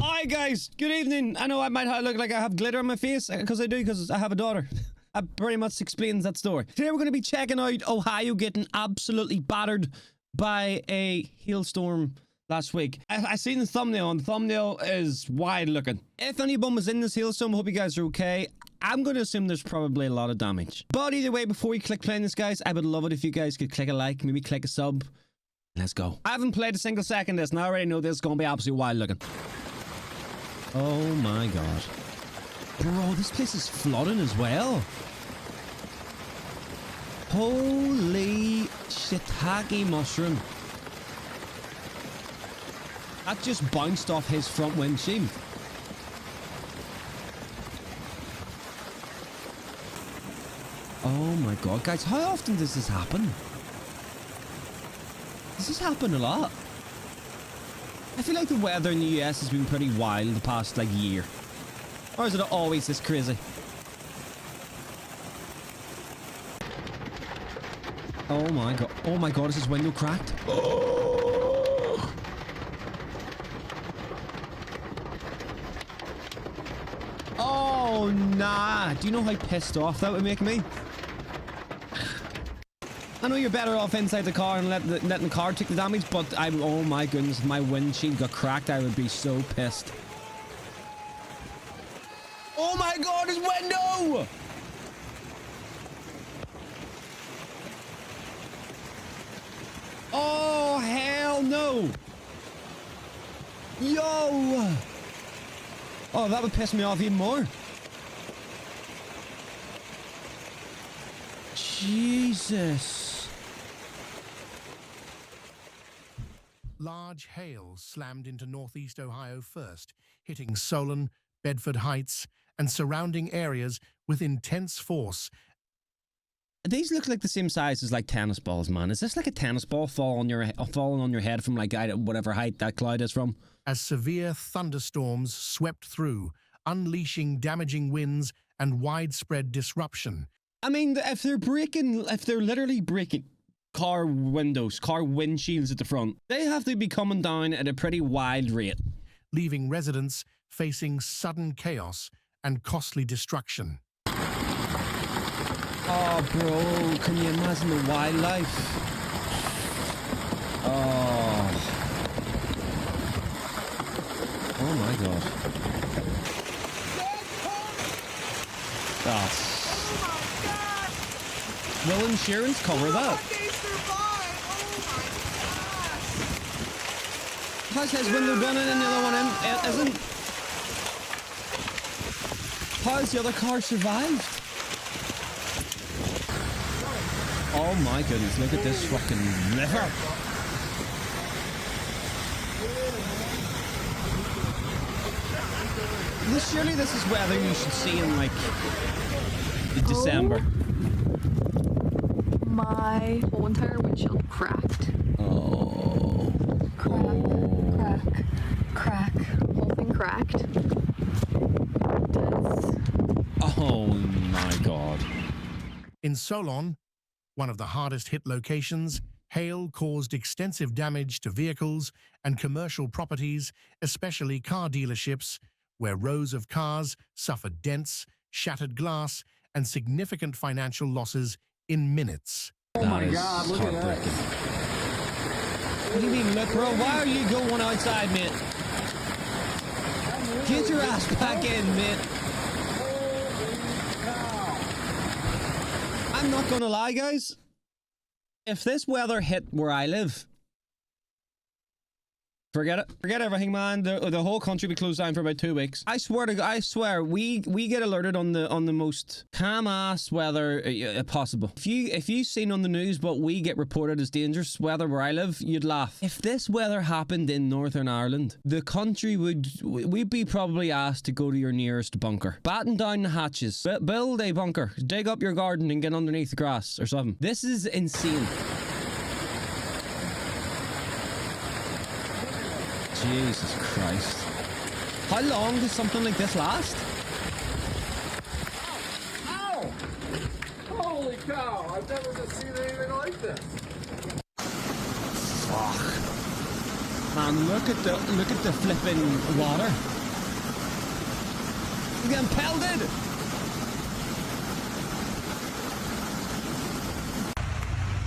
Hi guys, good evening. I know I might look like I have glitter on my face, because I do, because I have a daughter. That pretty much explains that story. Today we're going to be checking out Ohio getting absolutely battered by a hailstorm last week. I seen the thumbnail, and the thumbnail is wild looking. If anyone was in this hailstorm, I hope you guys are okay. I'm going to assume there's probably a lot of damage. But either way, before we click play on this, guys, I would love it if you guys could click a like, maybe click a sub. Let's go. I haven't played a single second of this, and I already know this is going to be absolutely wild looking. Oh my god. Bro, this place is flooding as well. Holy shiitake mushroom. That just bounced off his front windshield. Oh my god, guys, how often does this happen? Does this happen a lot? I feel like the weather in the US has been pretty wild the past, like, year. Or is it always this crazy? Oh my god. Oh my god, is his window cracked? Oh, oh nah. Do you know how pissed off that would make me? I know you're better off inside the car and letting the car take the damage, but oh my goodness, if my windshield got cracked, I would be so pissed. Oh my god, his window! Oh, hell no! Yo! Oh, that would piss me off even more. Jesus. Large hail slammed into northeast Ohio first, hitting Solon, Bedford Heights, and surrounding areas with intense force. These look like the same size as like tennis balls, man. Is this like a tennis ball falling on your head from like whatever height that cloud is from? As severe thunderstorms swept through, unleashing damaging winds and widespread disruption. I mean, if they're literally breaking car windows, car windshields at the front, they have to be coming down at a pretty wild rate, leaving residents facing sudden chaos and costly destruction. Oh, bro, can you imagine the wildlife? Oh. Oh my god. Oh. Will insurance cover that? How's his window done in and the other one isn't? How's the other car survived? Oh my goodness, look at this fucking river. Surely this is weather you should see in like December. My whole entire windshield cracked. Oh. Crack. Whole thing cracked. Oh my god. In Solon, one of the hardest hit locations, hail caused extensive damage to vehicles and commercial properties, especially car dealerships, where rows of cars suffered dents, shattered glass, and significant financial losses in minutes. Oh my god, look at that. What do you mean, look, bro? Why are you going outside, mate? Get your ass back in, mate. I'm not gonna lie, guys. If this weather hit where I live, forget it. Forget everything, man. The whole country be closed down for about 2 weeks. I swear, we get alerted on the most calm ass weather possible. If you seen on the news what we get reported as dangerous weather where I live, you'd laugh. If this weather happened in Northern Ireland, the country we'd be probably asked to go to your nearest bunker, batten down the hatches, build a bunker, dig up your garden, and get underneath the grass or something. This is insane. Jesus Christ. How long does something like this last? Ow! Holy cow! I've never seen anything like this. Fuck. Man, look at the flipping water. He's getting pelted.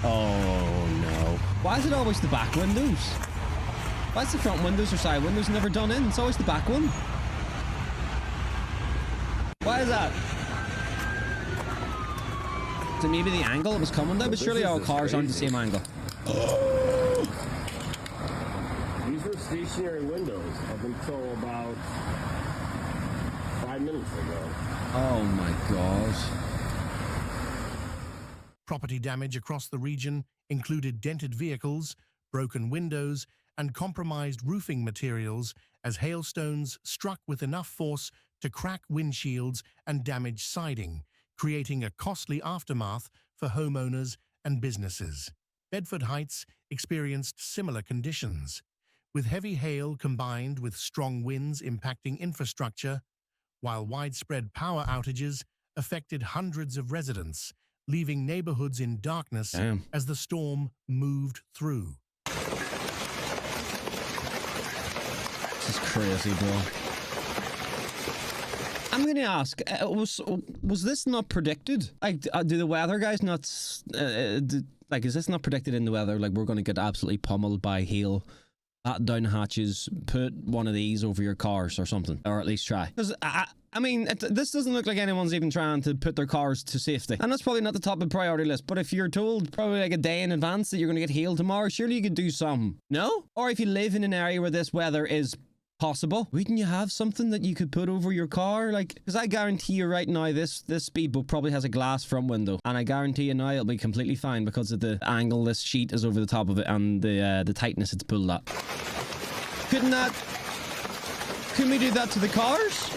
Oh no. Why is it always the back windows? Why is the front windows or side windows never done in? It's always the back one. Why is that? So maybe the angle it was coming down, but surely all cars aren't the same angle. These were stationary windows up until about 5 minutes ago. Oh my god. Property damage across the region included dented vehicles, broken windows, and compromised roofing materials as hailstones struck with enough force to crack windshields and damage siding, creating a costly aftermath for homeowners and businesses. Bedford Heights experienced similar conditions, with heavy hail combined with strong winds impacting infrastructure, while widespread power outages affected hundreds of residents, leaving neighborhoods in darkness Damn. as the storm moved through. This is crazy, bro. I'm going to ask, was this not predicted? Like, do the weather guys not, like, is this not predicted in the weather? Like, we're going to get absolutely pummeled by hail, batten down hatches, put one of these over your cars or something, or at least try. Because, I mean, this doesn't look like anyone's even trying to put their cars to safety. And that's probably not the top of the priority list. But if you're told probably like a day in advance that you're going to get hail tomorrow, surely you could do something. No? Or if you live in an area where this weather is possible, wouldn't you have something that you could put over your car? Like, because I guarantee you right now, this speedboat probably has a glass front window, and I guarantee you now it'll be completely fine because of the angle this sheet is over the top of it and the tightness it's pulled at. Couldn't we do that to the cars?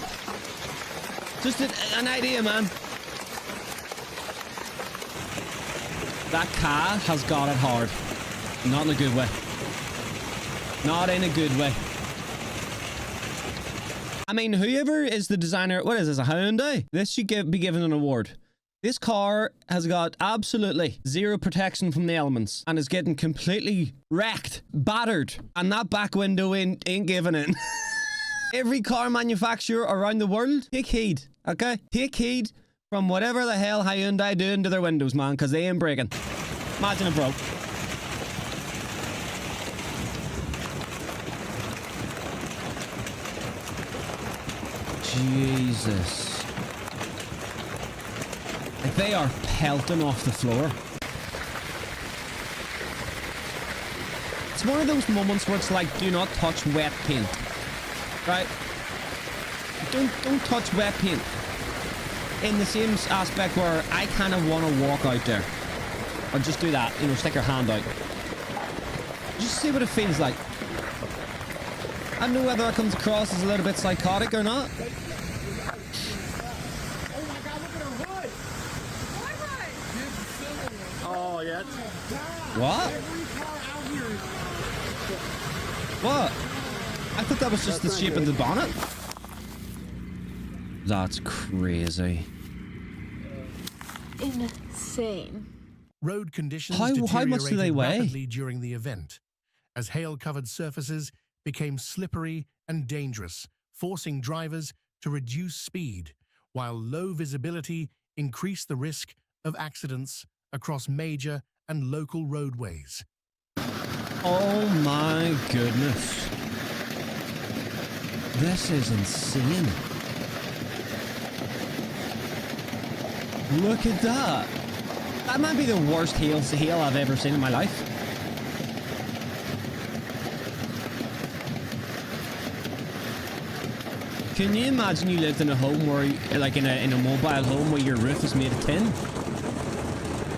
Just an idea, man. That car has got it hard. Not in a good way. Not in a good way. I mean, whoever is the designer, what is this, a Hyundai? This should be given an award. This car has got absolutely zero protection from the elements and is getting completely wrecked, battered, and that back window ain't giving in. Every car manufacturer around the world, take heed, okay? Take heed from whatever the hell Hyundai doing to their windows, man, because they ain't breaking. Imagine it broke. Jesus. Like, they are pelting off the floor. It's one of those moments where it's like, do not touch wet paint. Right? Don't touch wet paint. In the same aspect where I kind of want to walk out there. Or just do that, you know, stick your hand out. Just see what it feels like. I don't know whether that comes across as a little bit psychotic or not. Oh, yeah. What? What? I thought that was just the shape of the bonnet. That's crazy. Insane. Road conditions How much do deteriorated they weigh? rapidly during the event, as hail-covered surfaces became slippery and dangerous, forcing drivers to reduce speed, while low visibility increased the risk of accidents across major and local roadways. Oh my goodness. This is insane. Look at that. That might be the worst hail I've ever seen in my life. Can you imagine you lived in a home where, like in a mobile home where your roof is made of tin?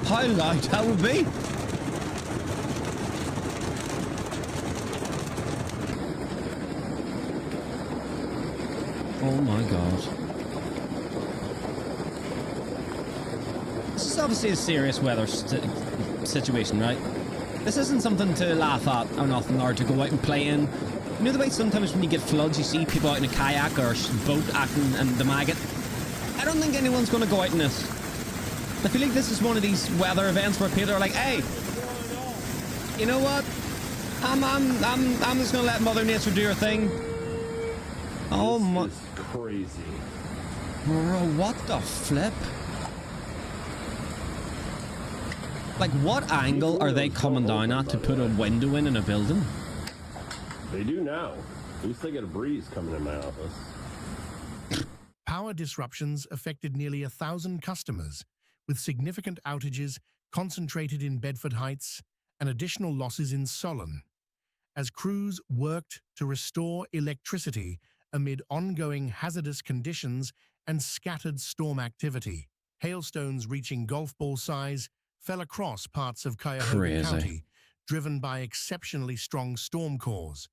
How loud that would be? Oh my god. This is obviously a serious weather situation, right? This isn't something to laugh at or nothing, or to go out and play in. You know the way sometimes when you get floods, you see people out in a kayak or a boat acting and the maggot? I don't think anyone's going to go out in this. I feel like this is one of these weather events where people are like, hey, you know what? I'm just gonna let Mother Nature do her thing. Oh my. This is crazy. Bro, what the flip? Like, what angle are they coming down at to put a window in a building? They do now. At least they get a breeze coming in my office. Power disruptions affected nearly 1,000 customers, with significant outages concentrated in Bedford Heights and additional losses in Solon, as crews worked to restore electricity amid ongoing hazardous conditions and scattered storm activity. Hailstones reaching golf ball size fell across parts of Cuyahoga County, driven by exceptionally strong storm cores,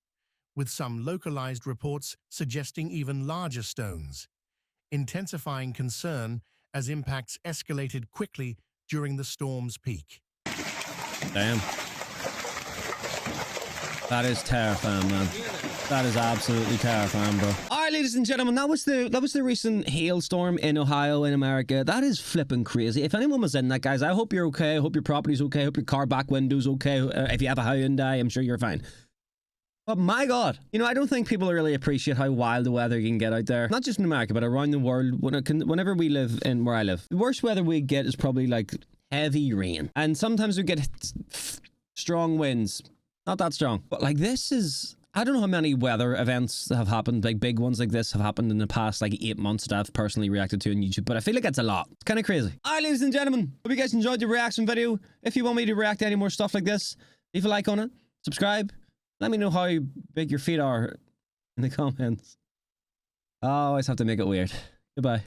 with some localized reports suggesting even larger stones, intensifying concern as impacts escalated quickly during the storm's peak. Damn. That is terrifying, man. That is absolutely terrifying, bro. All right, ladies and gentlemen, that was the recent hailstorm in Ohio, in America. That is flipping crazy. If anyone was in that, guys, I hope you're okay. I hope your property's okay. I hope your car back window's okay. If you have a Hyundai, I'm sure you're fine. But my God, you know, I don't think people really appreciate how wild the weather can get out there. Not just in America, but around the world. Whenever we live in where I live, the worst weather we get is probably like heavy rain. And sometimes we get strong winds. Not that strong. But like this is... I don't know how many weather events have happened, like big ones like this have happened in the past like 8 months that I've personally reacted to on YouTube, but I feel like it's a lot. It's kind of crazy. All right, ladies and gentlemen, hope you guys enjoyed the reaction video. If you want me to react to any more stuff like this, leave a like on it, subscribe, let me know how big your feet are in the comments. I always have to make it weird. Goodbye.